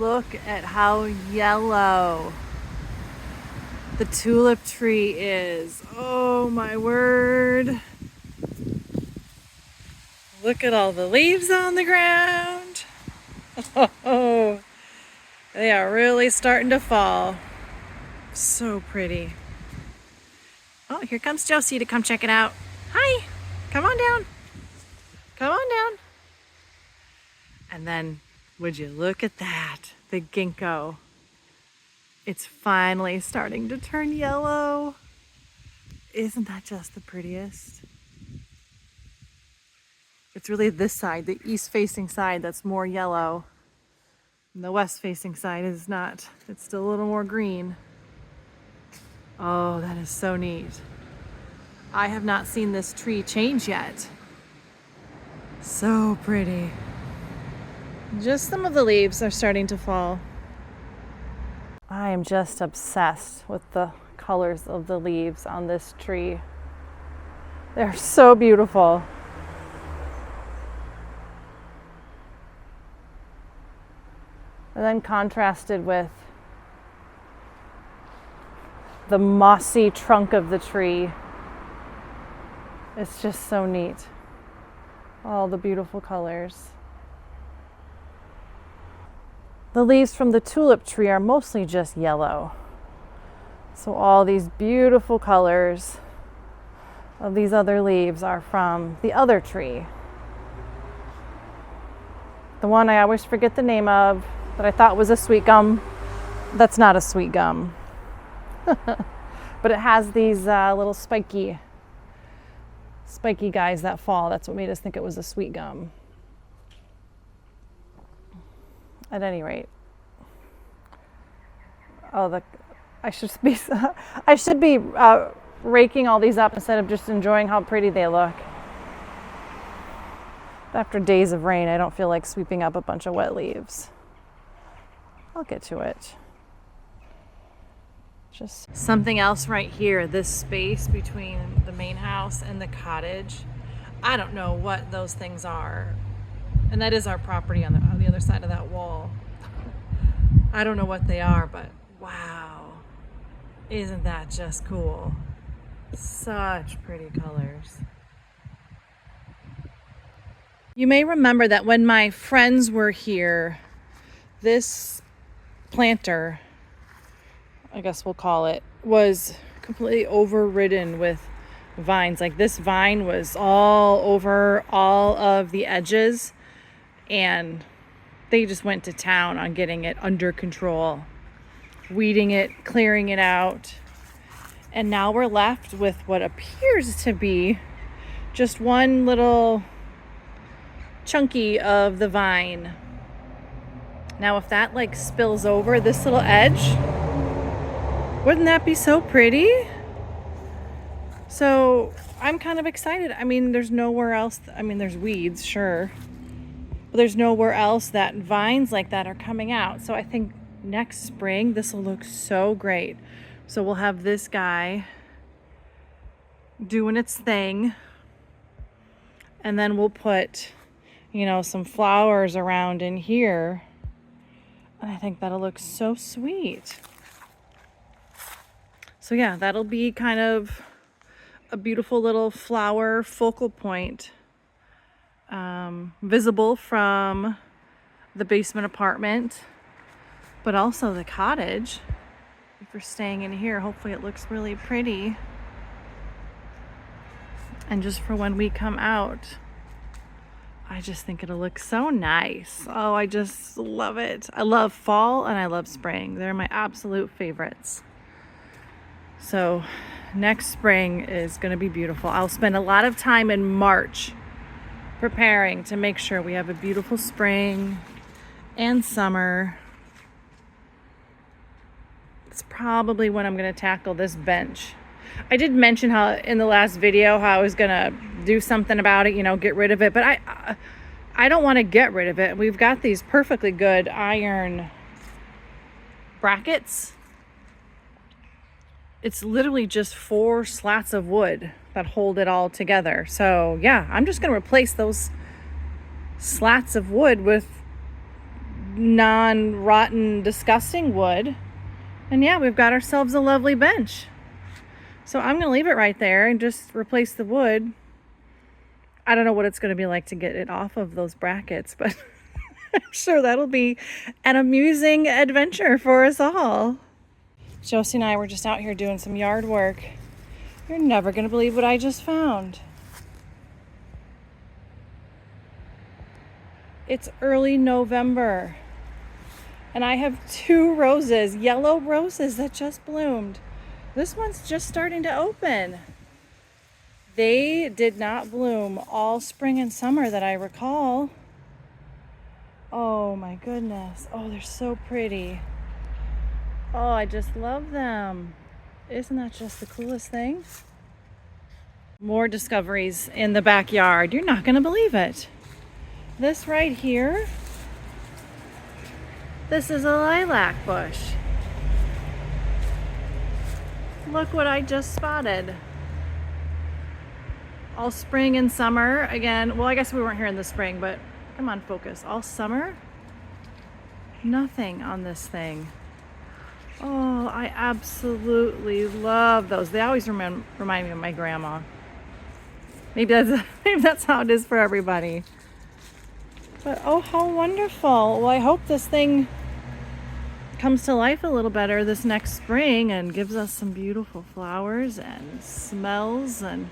Look at how yellow the tulip tree is. Oh my word. Look at all the leaves on the ground. Oh, they are really starting to fall. So pretty. Oh, here comes Josie to come check it out. Hi, come on down. Come on down. And then, would you look at that? The ginkgo. It's finally starting to turn yellow. Isn't that just the prettiest? It's really this side, the east-facing side, that's more yellow. And the west-facing side is not. It's still a little more green. Oh, that is so neat. I have not seen this tree change yet. So pretty. Just some of the leaves are starting to fall. I am just obsessed with the colors of the leaves on this tree. They're so beautiful. And then contrasted with the mossy trunk of the tree. It's just so neat. All the beautiful colors. The leaves from the tulip tree are mostly just yellow. So all these beautiful colors of these other leaves are from the other tree. The one I always forget the name of, that I thought was a sweet gum. That's not a sweet gum. But it has these little spiky guys that fall. That's what made us think it was a sweet gum. At any rate. Oh, I should be raking all these up instead of just enjoying how pretty they look. After days of rain, I don't feel like sweeping up a bunch of wet leaves. I'll get to it. Just something else right here, this space between the main house and the cottage. I don't know what those things are. And that is our property on the other side of that wall. I don't know what they are, but wow. Isn't that just cool? Such pretty colors. You may remember that when my friends were here, this planter, I guess we'll call it, was completely overridden with vines. Like this vine was all over all of the edges, and they just went to town on getting it under control, weeding it, clearing it out. And now we're left with what appears to be just one little chunky of the vine. Now if that like spills over this little edge, wouldn't that be so pretty? So I'm kind of excited. I mean, there's nowhere else. I mean, there's weeds, sure, but there's nowhere else that vines like that are coming out. So I think next spring this will look so great. So we'll have this guy doing its thing, and then we'll put, you know, some flowers around in here. And I think that'll look so sweet. So yeah, that'll be kind of a beautiful little flower focal point, visible from the basement apartment, but also the cottage. If we're staying in here, hopefully it looks really pretty. And just for when we come out, I just think it'll look so nice. Oh, I just love it. I love fall and I love spring. They're my absolute favorites. So next spring is going to be beautiful. I'll spend a lot of time in March preparing to make sure we have a beautiful spring and summer. It's probably when I'm going to tackle this bench. I did mention how in the last video how I was going to do something about it, you know, get rid of it, but I don't want to get rid of it. We've got these perfectly good iron brackets. It's literally just 4 slats of wood that hold it all together. So yeah, I'm just going to replace those slats of wood with non-rotten, disgusting wood. And yeah, we've got ourselves a lovely bench. So I'm going to leave it right there and just replace the wood. I don't know what it's going to be like to get it off of those brackets, but I'm sure that'll be an amusing adventure for us all. Josie and I were just out here doing some yard work. You're never going to believe what I just found. It's early November, and I have 2 roses, yellow roses that just bloomed. This one's just starting to open. They did not bloom all spring and summer that I recall. Oh my goodness. Oh, they're so pretty. Oh, I just love them. Isn't that just the coolest thing? More discoveries in the backyard. You're not going to believe it. This right here, this is a lilac bush. Look what I just spotted. All spring and summer again. Well, I guess we weren't here in the spring, but come on, focus. All summer, nothing on this thing. Oh, I absolutely love those. They always remind me of my grandma. Maybe that's how it is for everybody. But oh, how wonderful. Well, I hope this thing comes to life a little better this next spring and gives us some beautiful flowers and smells and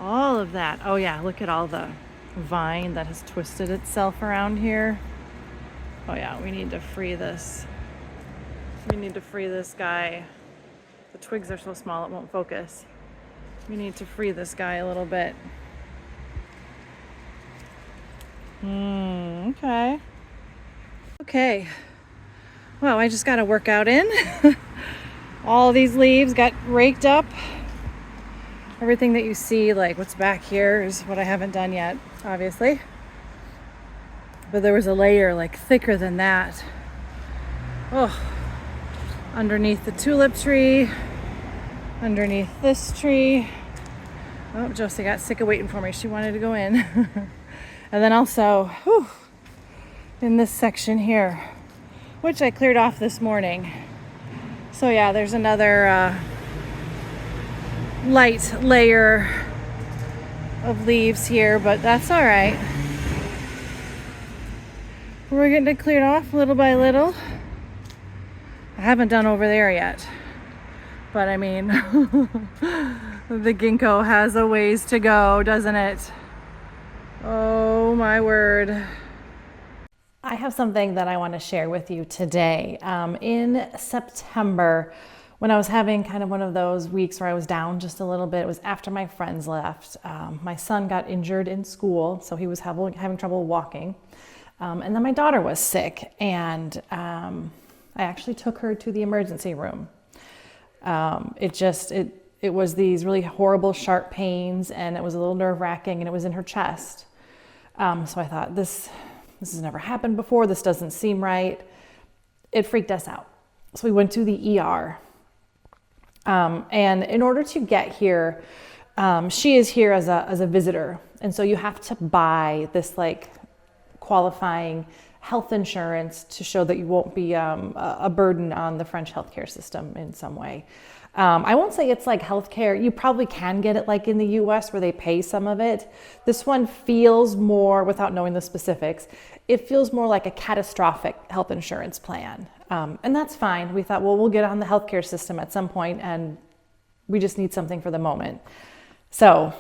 all of that. Oh yeah, look at all the vine that has twisted itself around here. Oh yeah, we need to free this. We need to free this guy. The twigs are so small it won't focus. We need to free this guy a little bit. Okay. Okay. Well, I just got a workout in. All these leaves got raked up. Everything that you see, like what's back here, is what I haven't done yet, obviously. But there was a layer like thicker than that. Oh, underneath the tulip tree, underneath this tree. Oh, Josie got sick of waiting for me. She wanted to go in. And then also, in this section here, which I cleared off this morning. So yeah, there's another light layer of leaves here, but that's all right. We're getting it cleared off little by little. I haven't done over there yet, but I mean, the ginkgo has a ways to go, doesn't it? Oh my word. I have something that I want to share with you today. In September, when I was having kind of one of those weeks where I was down just a little bit, it was after my friends left. My son got injured in school, so he was having trouble walking. And then my daughter was sick, and I actually took her to the emergency room. It was these really horrible sharp pains, and it was a little nerve-wracking, and it was in her chest. So I thought, this has never happened before. This doesn't seem right. It freaked us out. So we went to the ER. And in order to get here, she is here as a visitor. And so you have to buy this like qualifying health insurance to show that you won't be a burden on the French healthcare system in some way. I won't say it's like healthcare. You probably can get it like in the US where they pay some of it. This one feels more, without knowing the specifics, it feels more like a catastrophic health insurance plan. And that's fine. We thought, well, we'll get on the healthcare system at some point and we just need something for the moment. So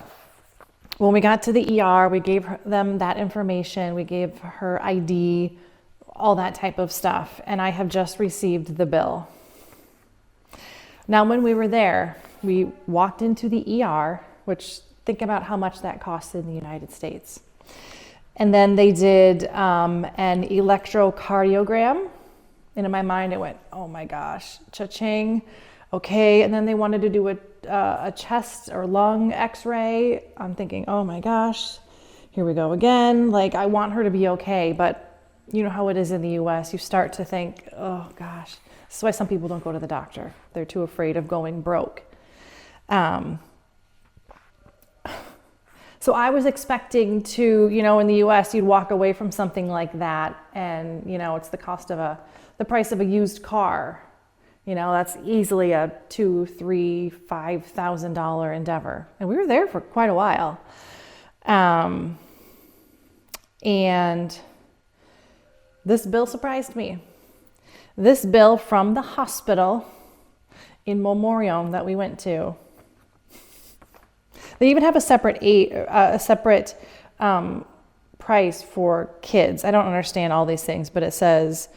when we got to the ER, we gave them that information. We gave her ID, all that type of stuff. And I have just received the bill. Now, when we were there, we walked into the ER, which think about how much that costs in the United States. And then they did an electrocardiogram. And in my mind, it went, oh my gosh, cha-ching. Okay. And then they wanted to do a chest or lung x-ray. I'm thinking, oh my gosh, here we go again. Like, I want her to be okay. But you know how it is in the US. You start to think, oh gosh. That's why some people don't go to the doctor. They're too afraid of going broke. So So I was expecting to, you know, in the US, you'd walk away from something like that and, you know, it's the price of a used car. You know, that's easily a $2,000, $3,000, $5,000 endeavor. And we were there for quite a while. And this bill surprised me. This bill from the hospital in Memorial that we went to. They even have a separate price for kids. I don't understand all these things, but it says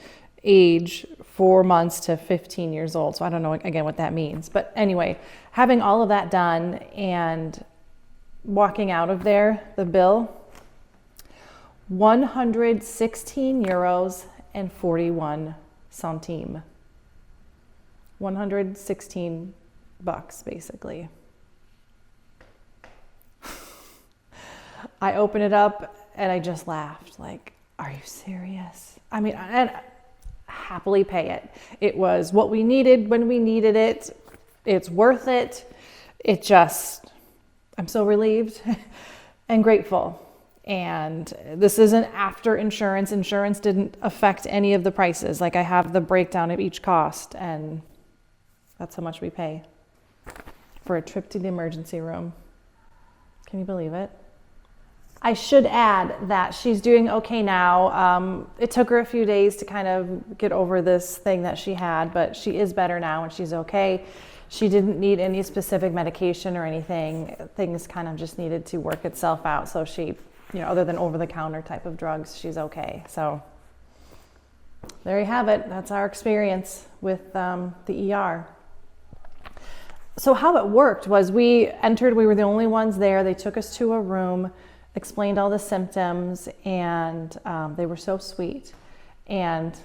age 4 months to 15 years old. So I don't know again what that means. But anyway, having all of that done and walking out of there, the bill, 116 euros and 41 centimes. 116 bucks basically. I open it up and I just laughed, like, are you serious? I mean, I'd happily pay it. It was what we needed when we needed it. It's worth it. I'm so relieved and grateful. And this isn't after insurance. Insurance didn't affect any of the prices. Like, I have the breakdown of each cost, and that's how much we pay for a trip to the emergency room. Can you believe it? I should add that she's doing okay now. It took her a few days to kind of get over this thing that she had, but she is better now and she's okay. She didn't need any specific medication or anything. Things kind of just needed to work itself out. So she, you know, other than over-the-counter type of drugs, she's okay. So there you have it. That's our experience with the ER. So how it worked was we were the only ones there. They took us to a room, explained all the symptoms, and they were so sweet. And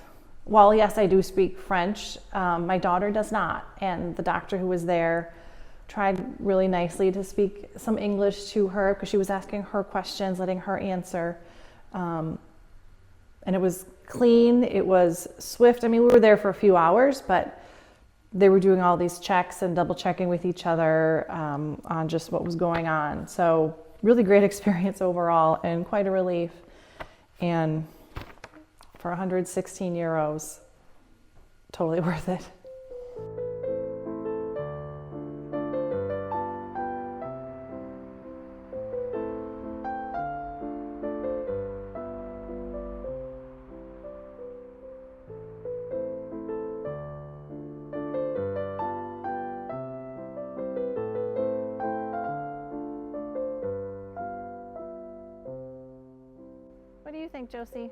while yes, I do speak French, my daughter does not. And the doctor who was there tried really nicely to speak some English to her because she was asking her questions, letting her answer. And it was clean, it was swift. I mean, we were there for a few hours, but they were doing all these checks and double checking with each other on just what was going on. So really great experience overall and quite a relief. And for 116 euros, totally worth it. What do you think, Josie?